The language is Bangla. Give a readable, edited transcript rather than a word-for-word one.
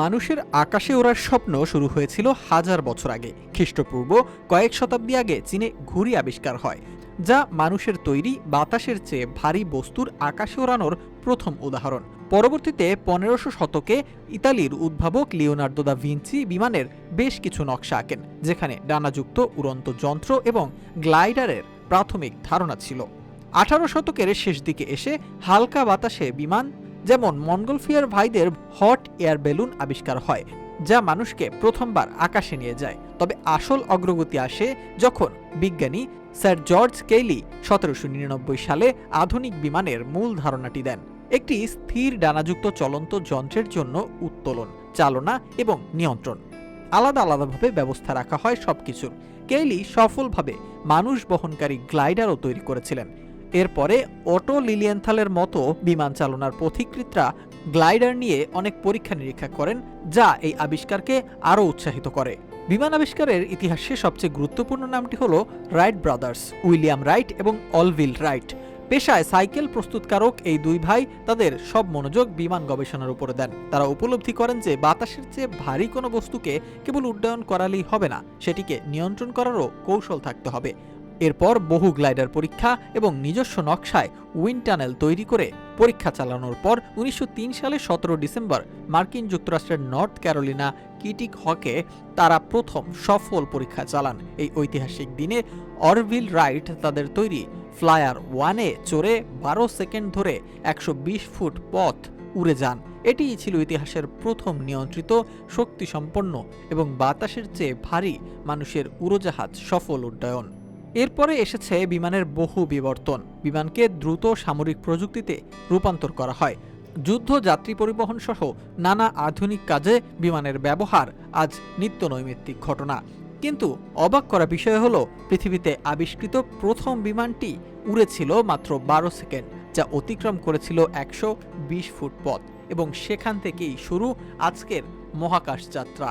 মানুষের আকাশে ওড়ার স্বপ্ন শুরু হয়েছিল হাজার বছর আগে। খ্রিস্টপূর্ব কয়েক শতাব্দী আগে চীনে ঘুড়ি আবিষ্কার হয়, যা মানুষের তৈরি বাতাসের চেয়ে ভারী বস্তুর আকাশে ওড়ানোর প্রথম উদাহরণ। পরবর্তীতে 1500 শতকে ইতালির উদ্ভাবক লিওনার্দো দা ভিঞ্চি বিমানের বেশ কিছু নকশা আঁকেন, যেখানে ডানাযুক্ত উড়ন্ত যন্ত্র এবং গ্লাইডারের প্রাথমিক ধারণা ছিল। 18 শতকের শেষ দিকে এসে হালকা বাতাসে বিমান যেমন মঙ্গলফিয়ার ভাইদের হট এয়ার বেলুন আবিষ্কার হয়, যা মানুষকে প্রথমবার আকাশে নিয়ে যায়। তবে আসল অগ্রগতি আসে যখন বিজ্ঞানী স্যার জর্জ কেইলি 1799 সালে আধুনিক বিমানের মূল ধারণাটি দেন, একটি স্থির ডানাযুক্ত চলন্ত যন্ত্রের জন্য উত্তোলন, চালনা এবং নিয়ন্ত্রণ। আলাদা আলাদাভাবে ব্যবস্থা রাখা হয় সবকিছুর। কেইলি সফলভাবে মানুষ বহনকারী গ্লাইডারও তৈরি করেছিলেন। এরপরে অটো লিলিয়েন্থালের মতো বিমান চালনার পথিকৃতরা গ্লাইডার নিয়ে অনেক পরীক্ষা নিরীক্ষা করেন, যা এই আবিষ্কারকে আরও উৎসাহিত করে। বিমান আবিষ্কারের ইতিহাসে সবচেয়ে গুরুত্বপূর্ণ নামটি হল রাইট ব্রাদার্স, উইলিয়াম রাইট এবং অলভিল রাইট। পেশায় সাইকেল প্রস্তুতকারক এই দুই ভাই তাদের সব মনোযোগ বিমান গবেষণার উপরে দেন। তারা উপলব্ধি করেন যে বাতাসের চেয়ে ভারী কোনো বস্তুকে কেবল উড্ডয়ন করালেই হবে না, সেটিকে নিয়ন্ত্রণ করারও কৌশল থাকতে হবে। এরপর বহু গ্লাইডার পরীক্ষা এবং নিজস্ব নকশায় উইন্ড টানেল তৈরি করে পরীক্ষা চালানোর পর 1903 সালে 17 ডিসেম্বর মার্কিন যুক্তরাষ্ট্রের নর্থ ক্যারোলিনা কিটিক হকে তারা প্রথম সফল পরীক্ষা চালান। এই ঐতিহাসিক দিনে অরভিল রাইট তাদের তৈরি ফ্লায়ার ওয়ানে চড়ে 12 সেকেন্ড ধরে 120 ফুট পথ উড়ে যান। এটিই ছিল ইতিহাসের প্রথম নিয়ন্ত্রিত, শক্তিসম্পন্ন এবং বাতাসের চেয়ে ভারী মানুষের উড়োজাহাজ সফল উড্ডয়ন। এরপরে এসেছে বিমানের বহু বিবর্তন। বিমানকে দ্রুত সামরিক প্রযুক্তিতে রূপান্তর করা হয়। যুদ্ধ, যাত্রী পরিবহন সহ নানা আধুনিক কাজে বিমানের ব্যবহার আজ নিত্য নৈমিত্তিক ঘটনা। কিন্তু অবাক করা বিষয় হলো, পৃথিবীতে আবিষ্কৃত প্রথম বিমানটি উড়েছিল মাত্র 12 সেকেন্ড, যা অতিক্রম করেছিল 120 ফুট পথ, এবং সেখান থেকেই শুরু আজকের মহাকাশ যাত্রা।